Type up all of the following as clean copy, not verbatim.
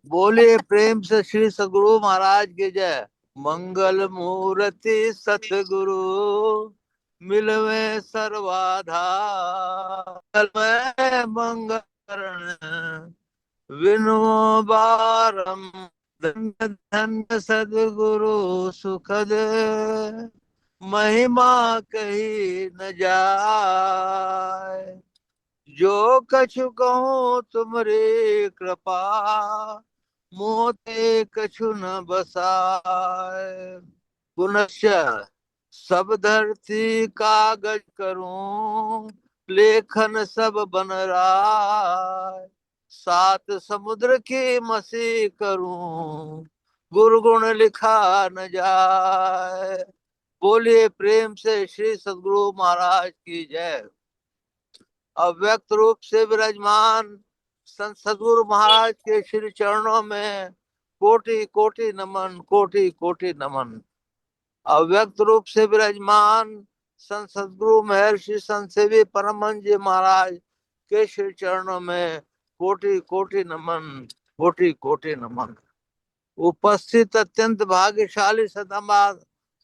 बोलिए प्रेम से श्री सद्गुरु महाराज की जय। मंगल मूर्ति सतगुरु मिलवे सर्वाधार में मंगल करण विनो बारम धन धन सद्गुरु सुखद महिमा कही न जाए। जो कछु कहूँ तुमरी कृपा मोते कछु न बसाए। पुनश्च सब धरती कागज करूं लेखन सब बन राय। सात समुद्र की मसी करूं गुरु गुण लिखा न जाए। बोलिए प्रेम से श्री सद्गुरु महाराज की जय। अव्यक्त रूप से विराजमान संत सद्गुरु महाराज के श्री चरणों में कोटि कोटि नमन, कोटि कोटि नमन। अव्यक्त रूप से विराजमान संत सद्गुरु महर्षि संत सेवी परमहंस जी महाराज के श्री चरणों में कोटि कोटि नमन, कोटि कोटि नमन। उपस्थित अत्यंत भाग्यशाली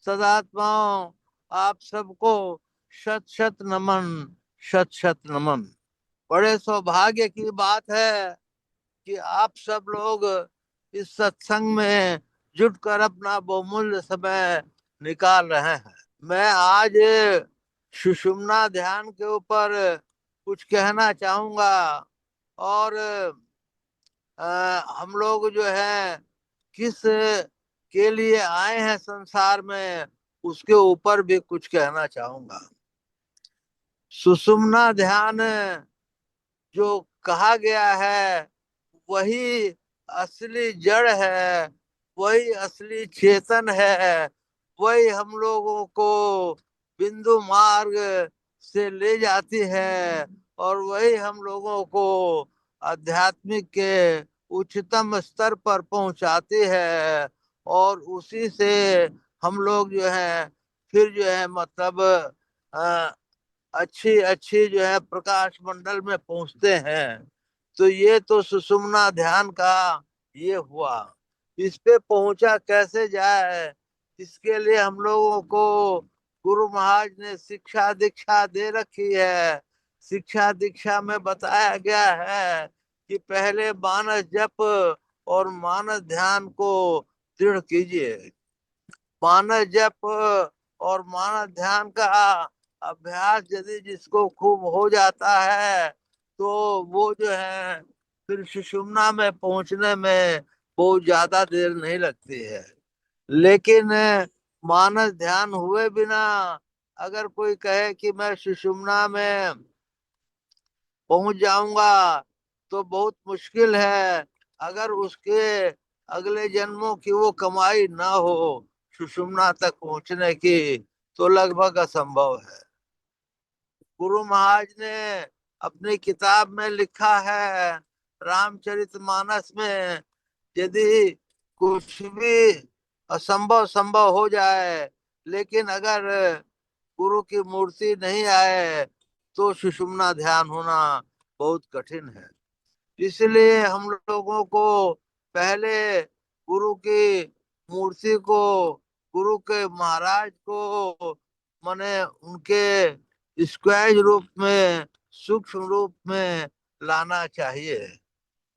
सदात्माओं, आप सबको शत शत नमन, शत शत नमन। बड़े सौभाग्य की बात है कि आप सब लोग इस सत्संग में जुटकर अपना बहुमूल्य समय निकाल रहे हैं। मैं आज सुषुम्ना ध्यान के ऊपर कुछ कहना चाहूंगा और हम लोग जो है किस के लिए आए हैं संसार में उसके ऊपर भी कुछ कहना चाहूंगा। सुषुम्ना ध्यान जो कहा गया है वही असली जड़ है, वही असली चेतन है, वही हम लोगों को बिंदु मार्ग से ले जाती है और वही हम लोगों को आध्यात्मिक के उच्चतम स्तर पर पहुंचाती है। और उसी से हम लोग जो है फिर जो है मतलब अच्छी अच्छी जो है प्रकाश मंडल में पहुंचते हैं। तो ये तो सुषुम्ना ध्यान का ये हुआ। इस पे पहुंचा कैसे जाए, इसके लिए हम लोगों को गुरु महाराज ने शिक्षा दीक्षा दे रखी है। शिक्षा दीक्षा में बताया गया है कि पहले मानस जप और मानस ध्यान को दृढ़ कीजिए। मानस जप और मानस ध्यान का अभ्यास यदि जिसको खूब हो जाता है तो वो जो है फिर सुषुम्ना में पहुंचने में बहुत ज्यादा देर नहीं लगती है। लेकिन मानस ध्यान हुए बिना अगर कोई कहे कि मैं सुषुम्ना में पहुंच जाऊंगा तो बहुत मुश्किल है। अगर उसके अगले जन्मों की वो कमाई ना हो सुषुम्ना तक पहुंचने की तो लगभग असंभव है। गुरु महाराज ने अपनी किताब में लिखा है रामचरितमानस में, यदि कुछ भी असंभव संभव हो जाए लेकिन अगर गुरु की मूर्ति नहीं आए तो सुषुम्ना ध्यान होना बहुत कठिन है। इसलिए हम लोगों को पहले गुरु की मूर्ति को, गुरु के महाराज को माने उनके स्क्वायर रूप में, सूक्ष्म रूप में लाना चाहिए।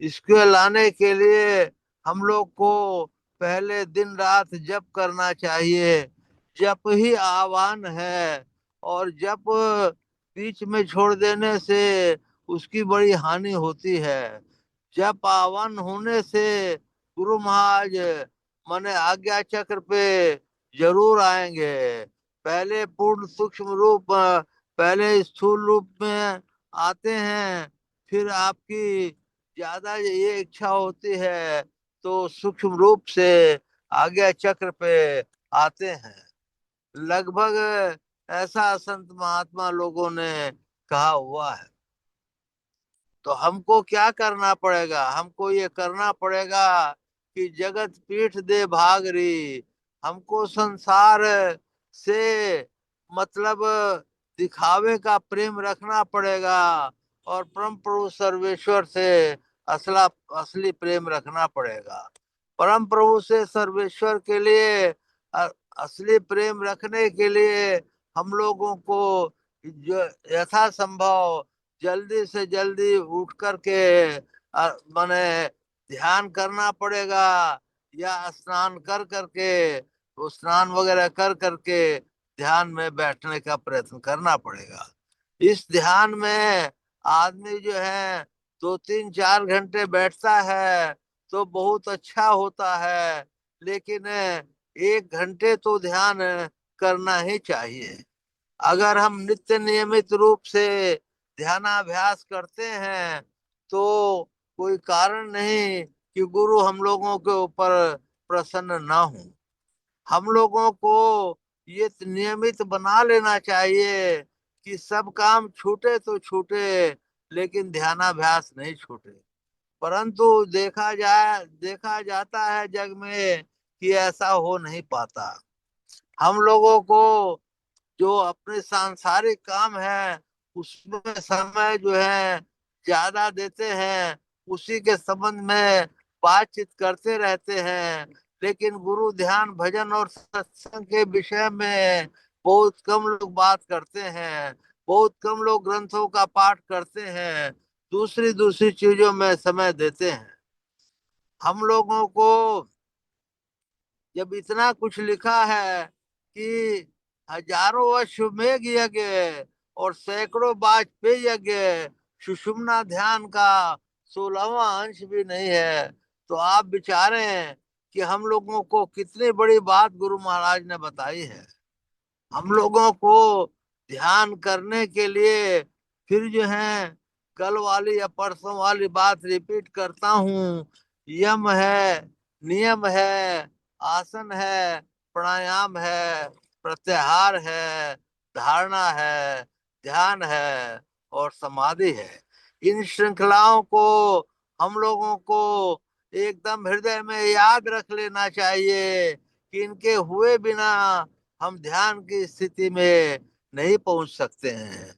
इसके लाने के लिए हम लोग को पहले दिन रात जप करना चाहिए। जप ही आह्वान है और जप बीच में छोड़ देने से उसकी बड़ी हानि होती है। जप आह्वान होने से गुरु महाराज माने आज्ञा चक्र पे जरूर आएंगे। पहले पूर्ण सूक्ष्म रूप, पहले स्थूल रूप में आते हैं, फिर आपकी ज्यादा ये इच्छा होती है तो सूक्ष्म रूप से आज्ञा चक्र पे आते हैं। लगभग ऐसा संत महात्मा लोगों ने कहा हुआ है। तो हमको क्या करना पड़ेगा? हमको ये करना पड़ेगा कि जगत पीठ दे भागरी। हमको संसार से मतलब दिखावे का प्रेम रखना पड़ेगा और परम प्रभु सर्वेश्वर से असला असली प्रेम रखना पड़ेगा। परम प्रभु से सर्वेश्वर के लिए असली प्रेम रखने के लिए हम लोगों को जो यथासंभव जल्दी से जल्दी उठ करके माने ध्यान करना पड़ेगा, या स्नान कर करके, वो स्नान वगैरह कर करके ध्यान में बैठने का प्रयत्न करना पड़ेगा। इस ध्यान में आदमी जो है 2 3 4 घंटे बैठता है तो बहुत अच्छा होता है, लेकिन 1 घंटे तो ध्यान करना ही चाहिए। अगर हम नित्य नियमित रूप से ध्यानाभ्यास करते हैं तो कोई कारण नहीं कि गुरु हम लोगों के ऊपर प्रसन्न ना हो। हम लोगों को ये नियमित बना लेना चाहिए कि सब काम छूटे तो छूटे, लेकिन ध्यानाभ्यास नहीं छूटे। परंतु देखा जाता है जग में कि ऐसा हो नहीं पाता। हम लोगों को जो अपने सांसारिक काम है उसमें समय जो है ज्यादा देते हैं, उसी के संबंध में बातचीत करते रहते हैं, लेकिन गुरु ध्यान भजन और सत्संग के विषय में बहुत कम लोग बात करते हैं। बहुत कम लोग ग्रंथों का पाठ करते हैं, दूसरी दूसरी चीजों में समय देते हैं। हम लोगों को जब इतना कुछ लिखा है कि हजारों अश्वमेघ यज्ञ और सैकड़ों वाजपेयी यज्ञ, सुषुम्ना ध्यान का 16वां अंश भी नहीं है, तो आप विचारें कि हम लोगों को कितनी बड़ी बात गुरु महाराज ने बताई है। हम लोगों को ध्यान करने के लिए फिर जो है कल वाली या परसों वाली बात रिपीट करता हूँ। यम है, नियम है, आसन है, प्राणायाम है, प्रत्याहार है, धारणा है, ध्यान है और समाधि है। इन श्रृंखलाओं को हम लोगों को एकदम हृदय में याद रख लेना चाहिए कि इनके हुए बिना हम ध्यान की स्थिति में नहीं पहुंच सकते हैं।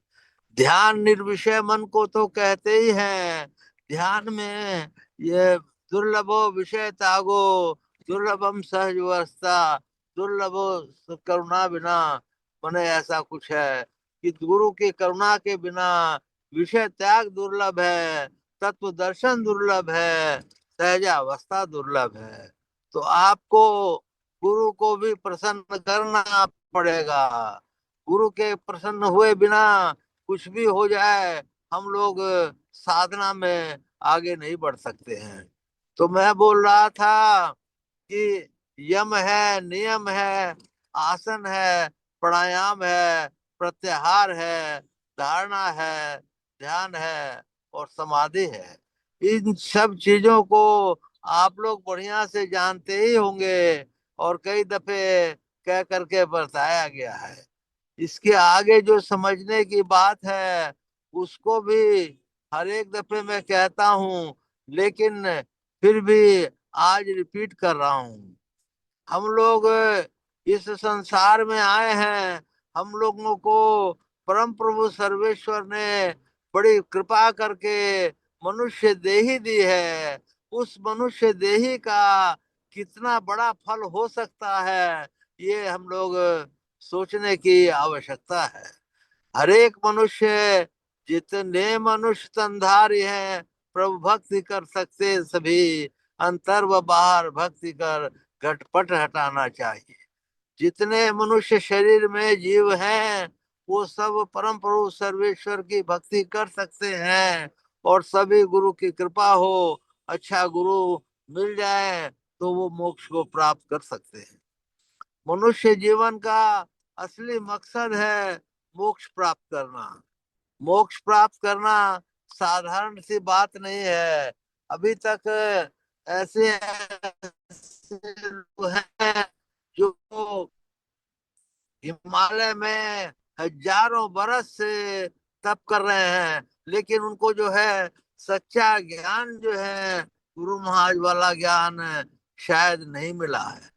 ध्यान निर्विषय मन को तो कहते ही हैं। ध्यान में ये दुर्लभो विषय त्यागो, दुर्लभम सहज अवस्था, दुर्लभो करुणा बिना, मने ऐसा कुछ है कि गुरु की करुणा के बिना विषय त्याग दुर्लभ है, तत्व दर्शन दुर्लभ है, सहजावस्था दुर्लभ है। तो आपको गुरु को भी प्रसन्न करना पड़ेगा। गुरु के प्रसन्न हुए बिना कुछ भी हो जाए, हम लोग साधना में आगे नहीं बढ़ सकते हैं। तो मैं बोल रहा था कि यम है, नियम है, आसन है, प्राणायाम है, प्रत्याहार है, धारणा है, ध्यान है और समाधि है। इन सब चीजों को आप लोग बढ़िया से जानते ही होंगे और कई दफे कह करके बताया गया है। इसके आगे जो समझने की बात है उसको भी हर एक दफे मैं कहता हूँ, लेकिन फिर भी आज रिपीट कर रहा हूँ। हम लोग इस संसार में आए हैं, हम लोगों को परम प्रभु सर्वेश्वर ने बड़ी कृपा करके मनुष्य देही दी है। उस मनुष्य देही का कितना बड़ा फल हो सकता है, ये हम लोग सोचने की आवश्यकता है। हर एक मनुष्य, जितने मनुष्य तनधारी हैं, प्रभु भक्ति कर सकते सभी, अंतर व बाहर भक्ति कर घटपट हटाना चाहिए। जितने मनुष्य शरीर में जीव हैं वो सब परम प्रभु सर्वेश्वर की भक्ति कर सकते हैं, और सभी गुरु की कृपा हो, अच्छा गुरु मिल जाए तो वो मोक्ष को प्राप्त कर सकते हैं। मनुष्य जीवन का असली मकसद है मोक्ष प्राप्त करना। मोक्ष प्राप्त करना साधारण सी बात नहीं है। अभी तक ऐसे ऐसे लोग हैं जो हिमालय में हजारों बरस से तप कर रहे हैं, लेकिन उनको जो है सच्चा ज्ञान जो है गुरु महाराज वाला ज्ञान शायद नहीं मिला है।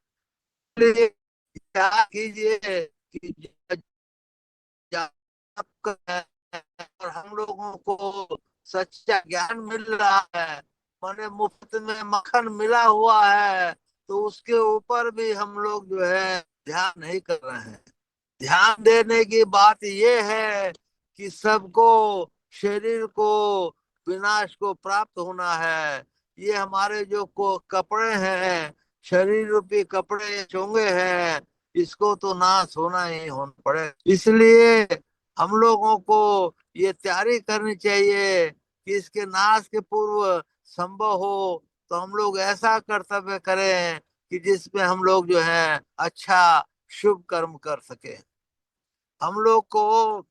इसलिए क्या कीजिए कि जब और हम लोगों को सच्चा ज्ञान मिल रहा है माने मुफ्त में मक्खन मिला हुआ है, तो उसके ऊपर भी हम लोग जो है ध्यान नहीं कर रहे हैं। ध्यान देने की बात ये है कि सबको, शरीर को विनाश को प्राप्त होना है। ये हमारे जो को कपड़े हैं, शरीर रूपी कपड़े चोंगे हैं, इसको तो नाश होना ही होना पड़े। इसलिए हम लोगों को ये तैयारी करनी चाहिए कि इसके नाश के पूर्व संभव हो तो हम लोग ऐसा कर्तव्य करें कि जिसमें हम लोग जो है अच्छा शुभ कर्म कर सके। हम लोग को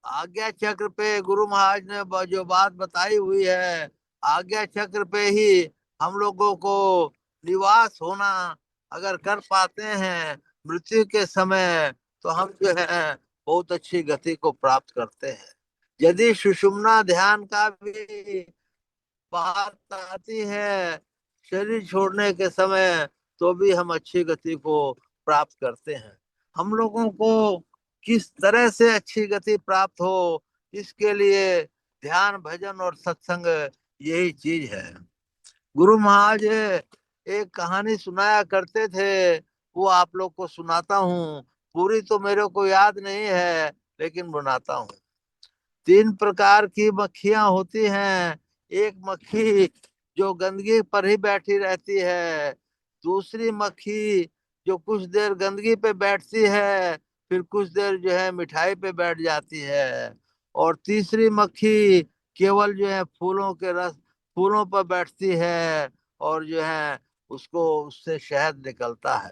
आज्ञा चक्र पे गुरु महाराज ने जो बात बताई हुई है, आज्ञा चक्र पे ही हम लोगों को निवास होना अगर कर पाते हैं मृत्यु के समय, तो हम जो है बहुत अच्छी गति को प्राप्त करते हैं। यदि सुषुम्ना ध्यान का भी बात आती है शरीर छोड़ने के समय, तो भी हम अच्छी गति को प्राप्त करते हैं। हम लोगों को किस तरह से अच्छी गति प्राप्त हो, इसके लिए ध्यान भजन और सत्संग यही चीज है। गुरु महाराज एक कहानी सुनाया करते थे, वो आप लोग को सुनाता हूँ। पूरी तो मेरे को याद नहीं है, लेकिन बनाता हूँ। 3 प्रकार की मक्खियां होती हैं। एक मक्खी जो गंदगी पर ही बैठी रहती है, दूसरी मक्खी जो कुछ देर गंदगी पे बैठती है, फिर कुछ देर जो है मिठाई पे बैठ जाती है, और तीसरी मक्खी केवल जो है फूलों के रस, फूलों पर बैठती है, और जो है उसको उससे शहद निकलता है।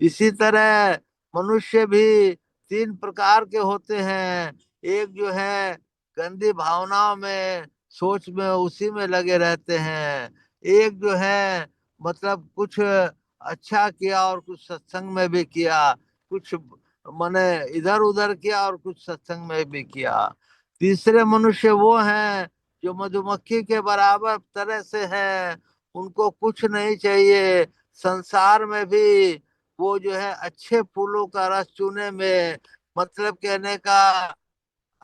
इसी तरह मनुष्य भी 3 प्रकार के होते हैं। एक जो है गंदी भावनाओं में, सोच में, उसी में लगे रहते हैं। एक जो है मतलब कुछ अच्छा किया और कुछ सत्संग में भी किया, कुछ माने इधर उधर किया और कुछ सत्संग में भी किया। तीसरे मनुष्य वो हैं जो मधुमक्खी के बराबर तरह से हैं, उनको कुछ नहीं चाहिए संसार में भी। वो जो है अच्छे फूलों का रस चूने में, मतलब कहने का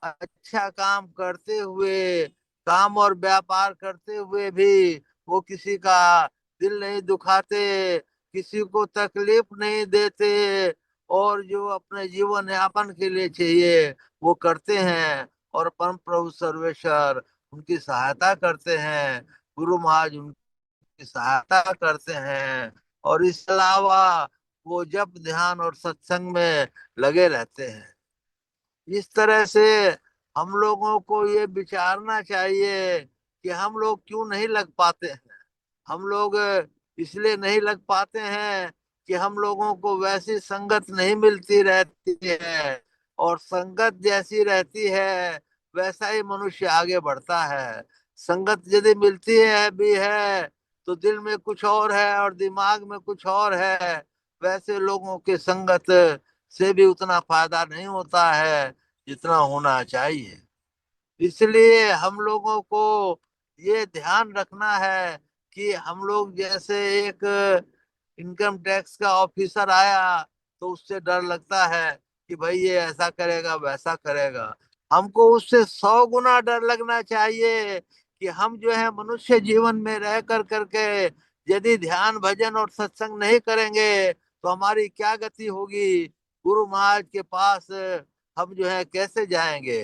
अच्छा काम करते हुए, काम और व्यापार करते हुए भी वो किसी का दिल नहीं दुखाते, किसी को तकलीफ नहीं देते, और जो अपने जीवन यापन के लिए चाहिए वो करते हैं, और परम प्रभु सर्वेश्वर उनकी सहायता करते हैं, गुरु महाराज उनकी सहायता करते हैं, और इस अलावा वो जप ध्यान और सत्संग में लगे रहते हैं। इस तरह से हम लोगों को ये विचारना चाहिए कि हम लोग क्यों नहीं लग पाते हैं। हम लोग इसलिए नहीं लग पाते हैं कि हम लोगों को वैसी संगत नहीं मिलती रहती है, और संगत जैसी रहती है वैसा ही मनुष्य आगे बढ़ता है। संगत यदि मिलती है भी है तो दिल में कुछ और है और दिमाग में कुछ और है, वैसे लोगों के संगत से भी उतना फायदा नहीं होता है जितना होना चाहिए। इसलिए हम लोगों को ये ध्यान रखना है कि हम लोग जैसे एक इनकम टैक्स का ऑफिसर आया तो उससे डर लगता है कि भाई ये ऐसा करेगा वैसा करेगा, हमको उससे 100 गुना डर लगना चाहिए कि हम जो है मनुष्य जीवन में रह कर करके यदि ध्यान भजन और सत्संग नहीं करेंगे तो हमारी क्या गति होगी। गुरु महाराज के पास हम जो है कैसे जाएंगे।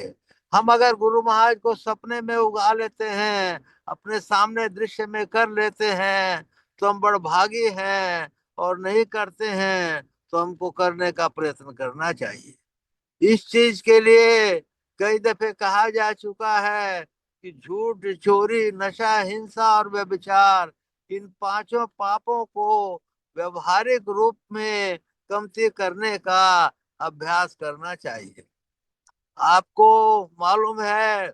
हम अगर गुरु महाराज को सपने में उगा लेते हैं, अपने सामने दृश्य में कर लेते हैं, तो हम बड़भागी हैं, और नहीं करते हैं तो हमको करने का प्रयत्न करना चाहिए। इस चीज के लिए कई दफे कहा जा चुका है कि झूठ, चोरी, नशा, हिंसा और व्यभिचार, इन 5 पापों को व्यवहारिक रूप में कमती करने का अभ्यास करना चाहिए। आपको मालूम है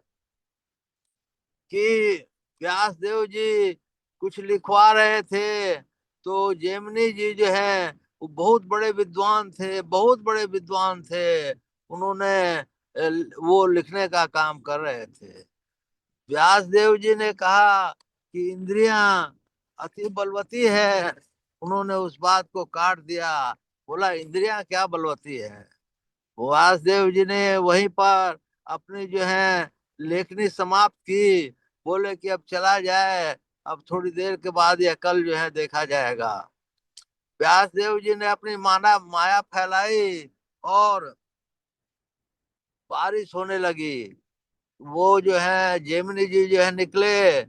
कि व्यास देव जी कुछ लिखवा रहे थे, तो जेमिनी जी जो है वो बहुत बड़े विद्वान थे, बहुत बड़े विद्वान थे। उन्होंने वो लिखने का काम कर रहे थे। व्यास देव जी ने कहा कि इंद्रियां अति बलवती है। उन्होंने उस बात को काट दिया, बोला इंद्रियां क्या बलवती है। वासुदेव जी ने वहीं पर अपनी जो है लेखनी समाप्त की। बोले कि अब चला जाए, अब थोड़ी देर के बाद या कल जो है देखा जाएगा। व्यास देव जी ने अपनी माना माया फैलाई और बारिश होने लगी। वो जो है जेमिनी जी जो है निकले,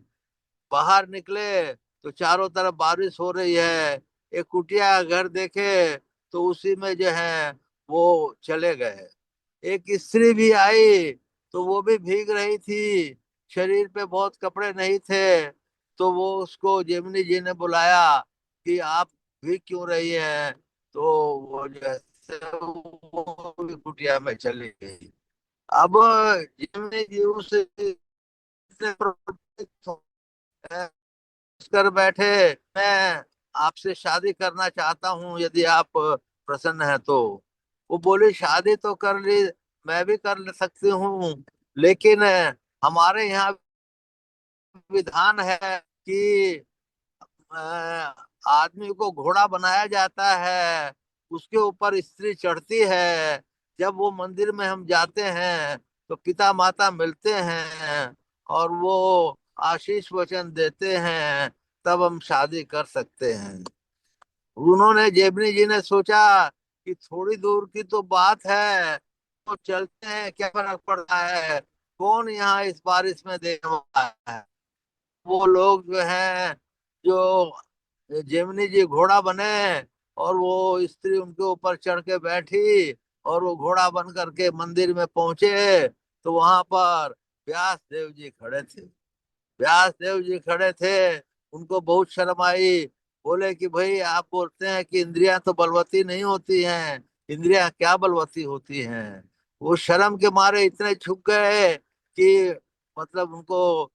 बाहर निकले तो चारों तरफ बारिश हो रही है। एक कुटिया घर देखे तो उसी में जो है वो चले गए। एक स्त्री भी आई तो वो भी भीग रही थी, शरीर पे बहुत कपड़े नहीं थे। तो वो उसको जेमिनी जी ने बुलाया कि आप भीग क्यों रही हैं। तो वो जो है वो भी कुटिया में चली गई। अब जेमिनी जी उसे कर बैठे, मैं आपसे शादी करना चाहता हूँ, यदि आप प्रसन्न है तो। वो बोली शादी तो कर ली, मैं भी कर ले सकती हूँ, लेकिन हमारे यहाँ विधान है कि आदमी को घोड़ा बनाया जाता है, उसके ऊपर स्त्री चढ़ती है। जब वो मंदिर में हम जाते हैं तो पिता माता मिलते हैं और वो आशीष वचन देते हैं, तब हम शादी कर सकते हैं। उन्होंने जेबनी जी ने सोचा कि थोड़ी दूर की तो बात है, तो चलते हैं, क्या फर्क पड़ता है, कौन यहाँ इस बारिश में देखने वाला है। वो लोग जो हैं, जो जेमिनी जी घोड़ा बने और वो स्त्री उनके ऊपर चढ़ के बैठी और वो घोड़ा बन करके मंदिर में पहुंचे तो वहां पर व्यास देव जी खड़े थे। व्यास देव जी खड़े थे, उनको बहुत शर्म आई। बोले कि भाई आप बोलते हैं कि इंद्रियां तो बलवती नहीं होती हैं, इंद्रियां क्या बलवती होती हैं। वो शर्म के मारे इतने छुप गए कि मतलब उनको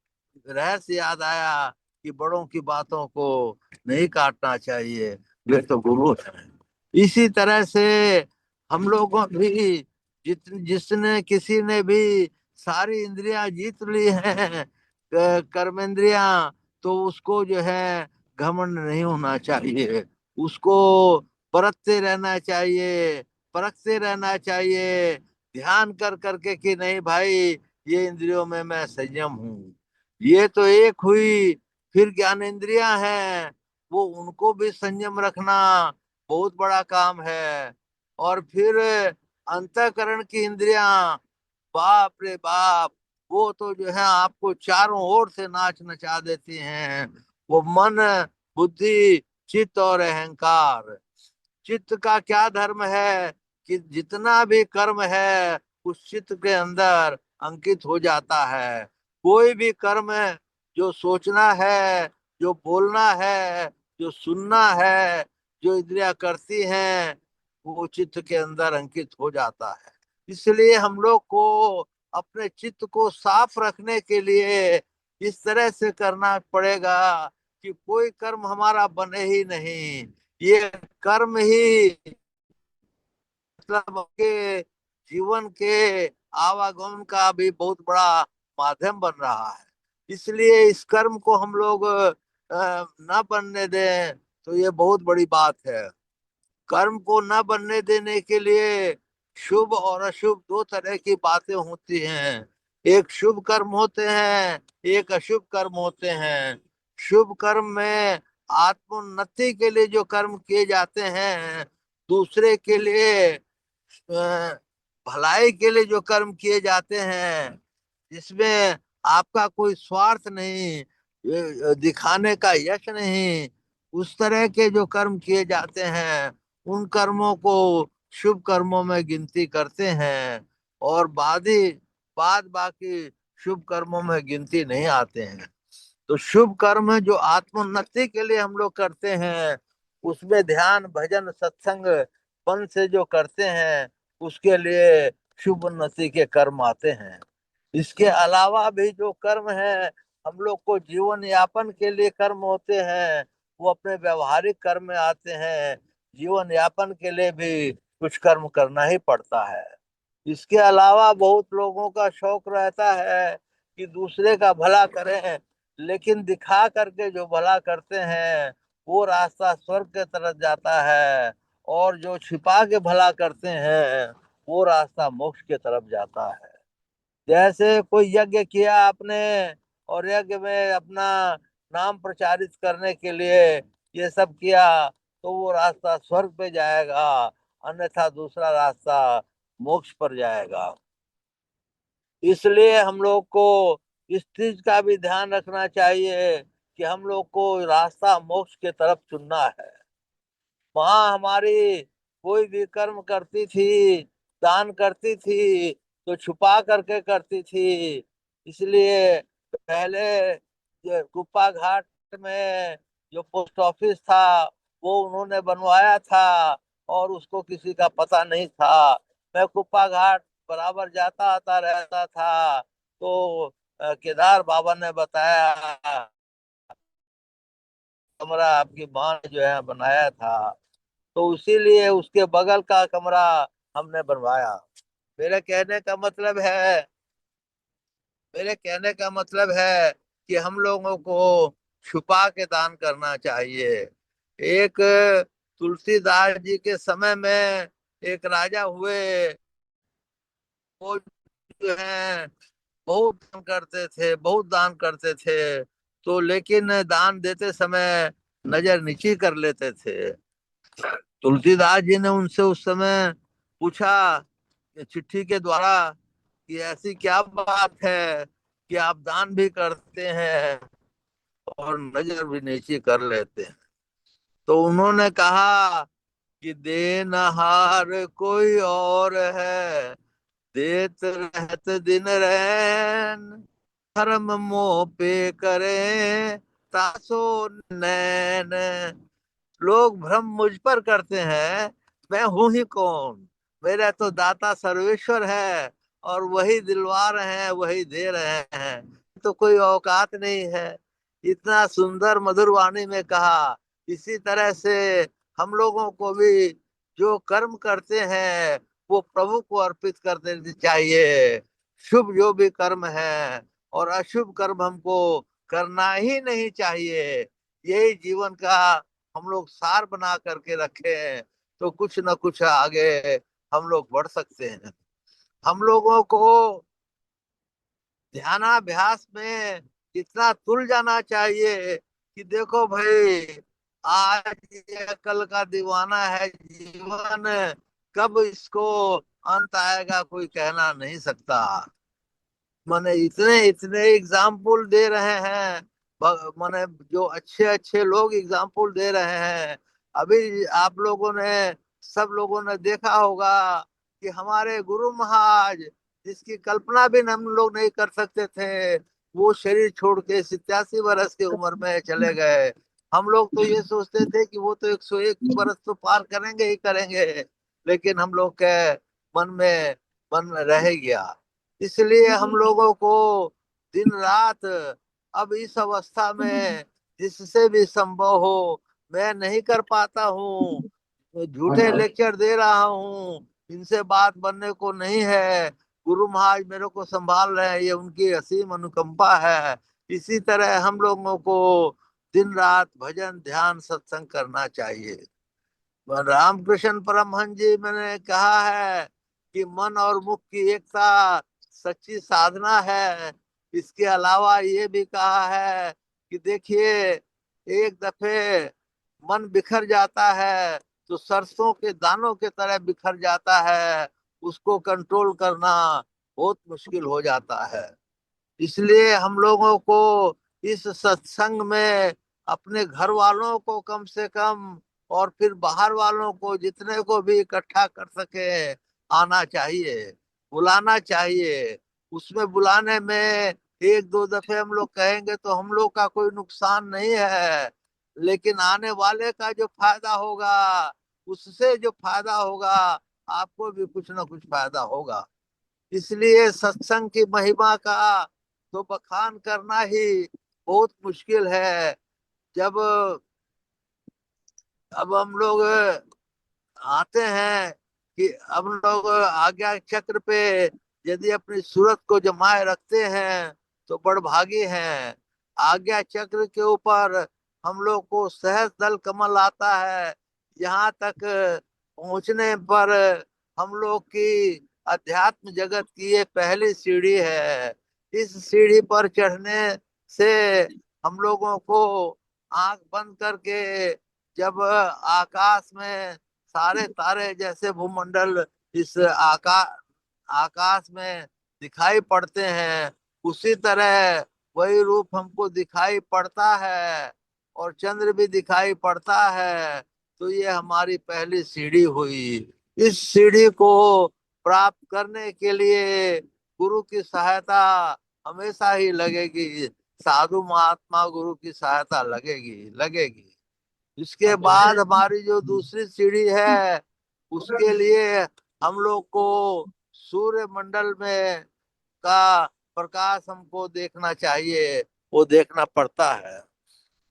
रहस्य याद आया कि बड़ों की बातों को नहीं काटना चाहिए, वे तो गुरु हैं। इसी तरह से हम लोगों भी जिसने किसी ने भी सारी इंद्रियां जीत ली हैं, कर्मेंद्रियां, तो उसको जो है घमंड नहीं होना चाहिए, उसको परखते रहना चाहिए, परखते रहना चाहिए, ध्यान कर करके कि नहीं भाई, ये इंद्रियों में मैं संयम हूँ। ये तो एक हुई। फिर ज्ञानेंद्रियां हैं, वो उनको भी संयम रखना बहुत बड़ा काम है। और फिर अंतःकरण की इंद्रियां, बाप रे बाप, वो तो जो है आपको चारों ओर से नाच नचा देती हैं। वो मन, बुद्धि, चित्त और अहंकार। चित्त का क्या धर्म है कि जितना भी कर्म है उस चित्त के अंदर अंकित हो जाता है। कोई भी कर्म जो सोचना है, जो बोलना है, जो सुनना है, जो इंद्रियां करती हैं, वो चित्त के अंदर अंकित हो जाता है। इसलिए हम लोग को अपने चित्त को साफ रखने के लिए इस तरह से करना पड़ेगा कि कोई कर्म हमारा बने ही नहीं। ये कर्म ही मतलब आपके जीवन के आवागमन का भी बहुत बड़ा माध्यम बन रहा है। इसलिए इस कर्म को हम लोग न बनने दें तो ये बहुत बड़ी बात है। कर्म को न बनने देने के लिए शुभ और अशुभ दो तरह की बातें होती हैं। एक शुभ कर्म होते हैं, एक अशुभ कर्म होते हैं। शुभ कर्म में आत्मोन्नति के लिए जो कर्म किए जाते हैं, दूसरे के लिए भलाई के लिए जो कर्म किए जाते हैं, जिसमें आपका कोई स्वार्थ नहीं, दिखाने का यश नहीं, उस तरह के जो कर्म किए जाते हैं, उन कर्मों को शुभ कर्मों में गिनती करते हैं। और बाद बाकी शुभ कर्मों में गिनती नहीं आते हैं। तो शुभ कर्म जो आत्मोन्नति के लिए हम लोग करते हैं, उसमें ध्यान भजन सत्संग मन से जो करते हैं, उसके लिए शुभ उन्नति के कर्म आते हैं। इसके अलावा भी जो कर्म है, हम लोग को जीवन यापन के लिए कर्म होते हैं, वो अपने व्यवहारिक कर्म में आते हैं। जीवन यापन के लिए भी कुछ कर्म करना ही पड़ता है। इसके अलावा बहुत लोगों का शौक रहता है कि दूसरे का भला करें, लेकिन दिखा करके जो भला करते हैं वो रास्ता स्वर्ग के तरफ जाता है, और जो छिपा के भला करते हैं वो रास्ता मोक्ष के तरफ जाता है। जैसे कोई यज्ञ किया आपने और यज्ञ में अपना नाम प्रचारित करने के लिए ये सब किया, तो वो रास्ता स्वर्ग पे जाएगा, अन्यथा दूसरा रास्ता मोक्ष पर जाएगा। इसलिए हम लोग को इस चीज का भी ध्यान रखना चाहिए कि हम लोग को रास्ता मोक्ष के तरफ चुनना है। वहां हमारी कोई भी कर्म करती थी, दान करती थी, तो छुपा करके करती थी। इसलिए पहले ये कुप्पा घाट में जो पोस्ट ऑफिस था वो उन्होंने बनवाया था, और उसको किसी का पता नहीं था। मैं कुप्पा घाट बराबर जाता आता रहता था, तो केदार बाबा ने बताया कमरा आपकी माँ ने जो है बनाया था, तो इसीलिए उसके बगल का कमरा हमने बनवाया। मेरे कहने का मतलब है मेरे कहने का मतलब है कि हम लोगों को छुपा के दान करना चाहिए। एक तुलसीदास जी के समय में एक राजा हुए, वो जो है बहुत दान करते थे, बहुत दान करते थे, तो लेकिन दान देते समय नजर नीची कर लेते थे। तुलसीदास जी ने उनसे उस समय पूछा चिट्ठी के द्वारा कि ऐसी क्या बात है कि आप दान भी करते हैं और नजर भी नीची कर लेते हैं। तो उन्होंने कहा कि देनहार कोई और है, देत रहत दिन रैन, धर्म मोह पे करे तासो नैन। लोग भ्रम मुझ पर करते हैं, मैं हूं ही कौन। मेरा तो दाता सर्वेश्वर है, और वही दिलवा रहे हैं, वही दे रहे हैं, तो कोई औकात नहीं है। इतना सुंदर मधुर वाणी में कहा। इसी तरह से हम लोगों को भी जो कर्म करते हैं वो प्रभु को अर्पित कर देनी चाहिए। शुभ जो भी कर्म है और अशुभ कर्म हमको करना ही नहीं चाहिए। यही जीवन का हम लोग सार बना करके रखे हैं, तो कुछ न कुछ आगे हम लोग बढ़ सकते हैं। हम लोगों को ध्यानाभ्यास में इतना तुल जाना चाहिए कि देखो भाई, आज ये कल का दीवाना है जीवन, कब इसको अंत आएगा कोई कहना नहीं सकता। माने इतने इतने एग्जाम्पल दे रहे हैं, माने जो अच्छे अच्छे लोग एग्जाम्पल दे रहे हैं। अभी आप लोगों ने, सब लोगों ने देखा होगा कि हमारे गुरु महाराज, जिसकी कल्पना भी हम लोग नहीं कर सकते थे, वो शरीर छोड़ के 87 वर्ष की उम्र में चले गए। हम लोग तो ये सोचते थे कि वो तो 101 वर्ष तो पार करेंगे ही करेंगे, लेकिन हम लोग के मन में रह गया। इसलिए हम लोगों को दिन रात, अब इस अवस्था में जिससे भी संभव हो, मैं नहीं कर पाता हूँ, तो झूठे लेक्चर दे रहा हूँ, इनसे बात बनने को नहीं है। गुरु महाराज मेरे को संभाल रहे हैं, ये उनकी असीम अनुकंपा है। इसी तरह हम लोगों को दिन रात भजन ध्यान सत्संग करना चाहिए। रामकृष्ण परमहंस जी मैंने कहा है कि मन और मुख की एकता सच्ची साधना है। इसके अलावा ये भी कहा है कि देखिए, एक दफे मन बिखर जाता है तो सरसों के दानों के तरह बिखर जाता है, उसको कंट्रोल करना बहुत मुश्किल हो जाता है। इसलिए हम लोगों को इस सत्संग में अपने घर वालों को कम से कम, और फिर बाहर वालों को जितने को भी इकट्ठा कर सके आना चाहिए, बुलाना चाहिए। उसमें बुलाने में एक दो दफे हम लोग कहेंगे तो हम लोग का कोई नुकसान नहीं है, लेकिन आने वाले का जो फायदा होगा, उससे जो फायदा होगा, आपको भी कुछ ना कुछ फायदा होगा। इसलिए सत्संग की महिमा का तो बखान करना ही बहुत मुश्किल है। जब अब हम लोग आते हैं कि हम लोग आज्ञा चक्र पे यदि अपनी सूरत को जमाए रखते हैं तो बड़भागी हैं। आज्ञा चक्र के ऊपर हम लोग को सहज दल कमल आता है। यहाँ तक पहुँचने पर हम लोग की अध्यात्म जगत की ये पहली सीढ़ी है। इस सीढ़ी पर चढ़ने से हम लोगों को आंख बंद करके जब आकाश में सारे तारे जैसे भूमंडल इस आकाश में दिखाई पड़ते हैं, उसी तरह वही रूप हमको दिखाई पड़ता है और चंद्र भी दिखाई पड़ता है। तो ये हमारी पहली सीढ़ी हुई। इस सीढ़ी को प्राप्त करने के लिए गुरु की सहायता हमेशा ही लगेगी, साधु महात्मा गुरु की सहायता लगेगी लगेगी। इसके बाद हमारी जो दूसरी सीढ़ी है, उसके लिए हम लोग को सूर्य मंडल में का प्रकाश हमको देखना चाहिए, वो देखना पड़ता है।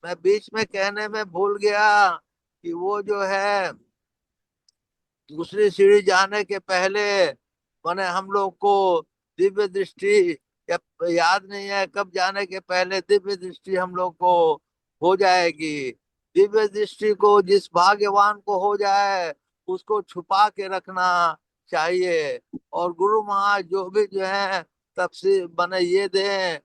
मैं बीच में कहने में भूल गया कि वो जो है दूसरी सीढ़ी जाने के पहले माने हम लोग को दिव्य दृष्टि, या याद नहीं है कब जाने के पहले दिव्य दृष्टि हम लोग को हो जाएगी। दिव्य दृष्टि को जिस भाग्यवान को हो जाए उसको छुपा के रखना चाहिए। और गुरु महाराज जो है तफसीर बने ये दें,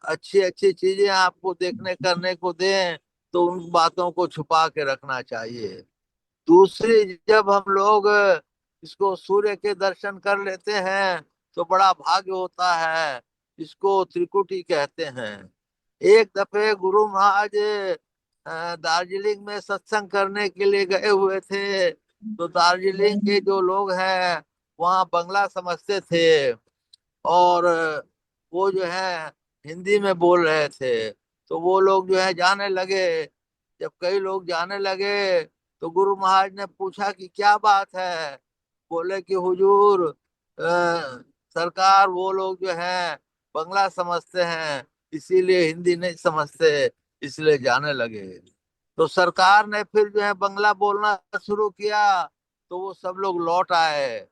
अच्छी अच्छी चीजें आपको देखने करने को दें, तो उन बातों को छुपा के रखना चाहिए। दूसरी, जब हम लोग इसको सूर्य के दर्शन कर लेते हैं तो बड़ा भाग्य होता है। इसको त्रिकुटी कहते हैं। एक दफे गुरु महाराज दार्जिलिंग में सत्संग करने के लिए गए हुए थे। तो दार्जिलिंग के जो लोग हैं वहाँ बंगला समझते थे, और वो जो है हिंदी में बोल रहे थे। तो वो लोग जो है जाने लगे। जब कई लोग जाने लगे तो गुरु महाराज ने पूछा कि क्या बात है। बोले कि हुजूर, सरकार वो लोग जो है बंगला समझते हैं, इसीलिए हिंदी नहीं समझते, इसलिए जाने लगे। तो सरकार ने फिर जो है बंगला बोलना शुरू किया, तो वो सब लोग लौट आए।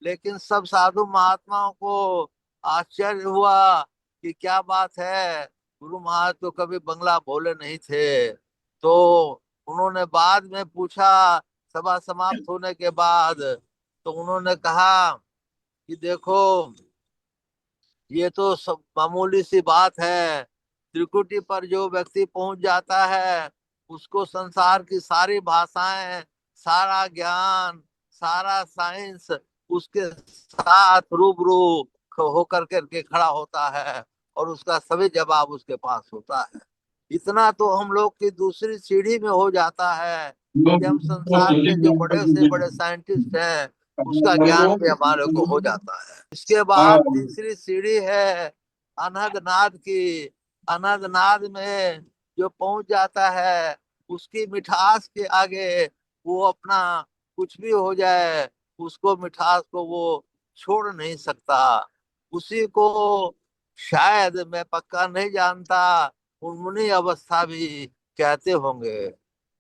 लेकिन सब साधु महात्माओं को आश्चर्य हुआ कि क्या बात है, गुरु महाराज तो कभी बंगला बोले नहीं थे। तो उन्होंने बाद में पूछा, सभा समाप्त होने के बाद, तो उन्होंने कहा कि देखो, ये तो सब मामूली सी बात है। त्रिकुटी पर जो व्यक्ति पहुंच जाता है उसको संसार की सारी भाषाएं, सारा ज्ञान, सारा साइंस उसके साथ रूबरू होकर करके खड़ा होता है, और उसका सभी जवाब उसके पास होता है। इतना तो हम लोग की दूसरी सीढ़ी में हो जाता है कि हम संसार के जो बड़े से बड़े साइंटिस्ट हैं उसका ज्ञान भी हमारे को हो जाता है। इसके बाद तीसरी सीढ़ी है अनहद नाद की। अनहद नाद में जो पहुंच जाता है उसकी मिठास के आगे वो अपना कुछ भी हो जाए, उसको मिठास को वो छोड़ नहीं सकता। उसी को शायद, मैं पक्का नहीं जानता, उन्मुनी अवस्था भी कहते होंगे।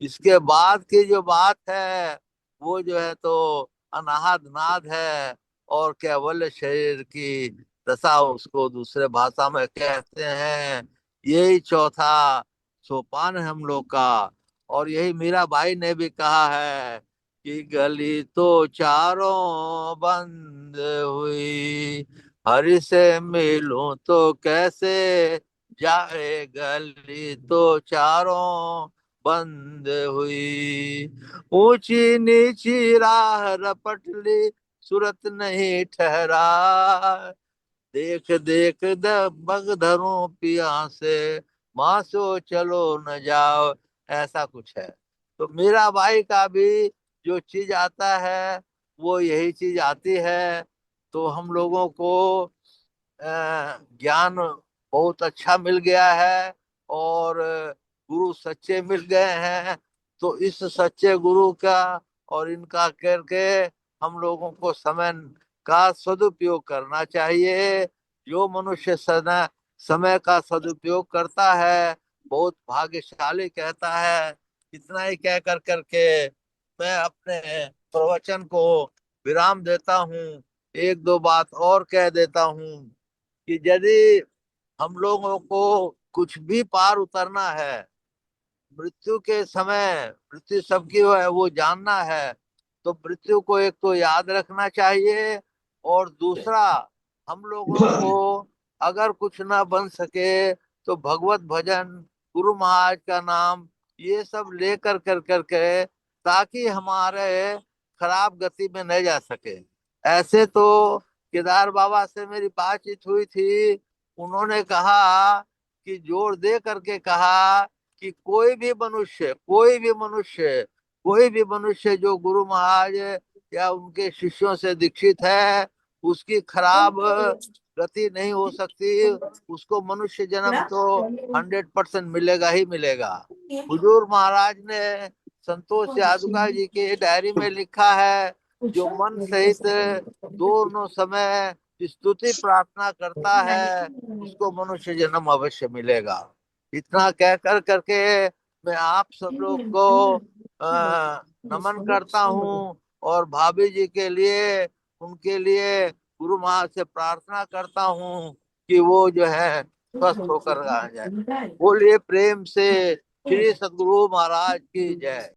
इसके बाद की जो बात है वो जो है तो अनाहद नाद है, और कैवल्य शरीर की दशा उसको दूसरे भाषा में कहते हैं। यही चौथा सोपान है हम लोग का। और यही मीराबाई ने भी कहा है कि गली तो चारों बंद हुई, हरि से मिलूं तो कैसे जाए, गली तो चारों बंद हुई, ऊंची नीची राह रपट ली, सूरत नहीं ठहरा, देख देख बग धरूं पिया से, मासो चलो न जाओ, ऐसा कुछ है। तो मीराबाई का भी जो चीज आता है वो यही चीज आती है। तो हम लोगों को ज्ञान बहुत अच्छा मिल गया है, और गुरु सच्चे मिल गए हैं। तो इस सच्चे गुरु का और इनका करके हम लोगों को समय का सदुपयोग करना चाहिए। जो मनुष्य समय का सदुपयोग करता है बहुत भाग्यशाली कहता है। इतना ही कह कर करके मैं अपने प्रवचन को विराम देता हूँ। एक दो बात और कह देता हूँ कि यदि हम लोगों को कुछ भी पार उतरना है, मृत्यु के समय, मृत्यु सबकी है वो जानना है, तो मृत्यु को एक तो याद रखना चाहिए, और दूसरा हम लोगों को अगर कुछ ना बन सके तो भगवत भजन, गुरु महाराज का नाम, ये सब लेकर कर करके, ताकि हमारे खराब गति में न जा सके। ऐसे तो केदार बाबा से मेरी बातचीत हुई थी, उन्होंने कहा कि जोर दे करके कहा कि कोई भी मनुष्य जो गुरु महाराज या उनके शिष्यों से दीक्षित है, उसकी खराब गति नहीं हो सकती, उसको मनुष्य जन्म तो 100% मिलेगा ही मिलेगा। हुजूर महाराज ने संतोष यादुका जी के डायरी में लिखा है, जो मन सहित दोनों समय स्तुति प्रार्थना करता है, उसको मनुष्य जन्म अवश्य मिलेगा। इतना कह कर करके मैं आप सब लोग को नमन करता हूँ, और भाभी जी के लिए, उनके लिए गुरु महाराज से प्रार्थना करता हूँ कि वो जो है स्वस्थ होकर आ जाए। बोलिए प्रेम से श्री सद्गुरु महाराज की जय।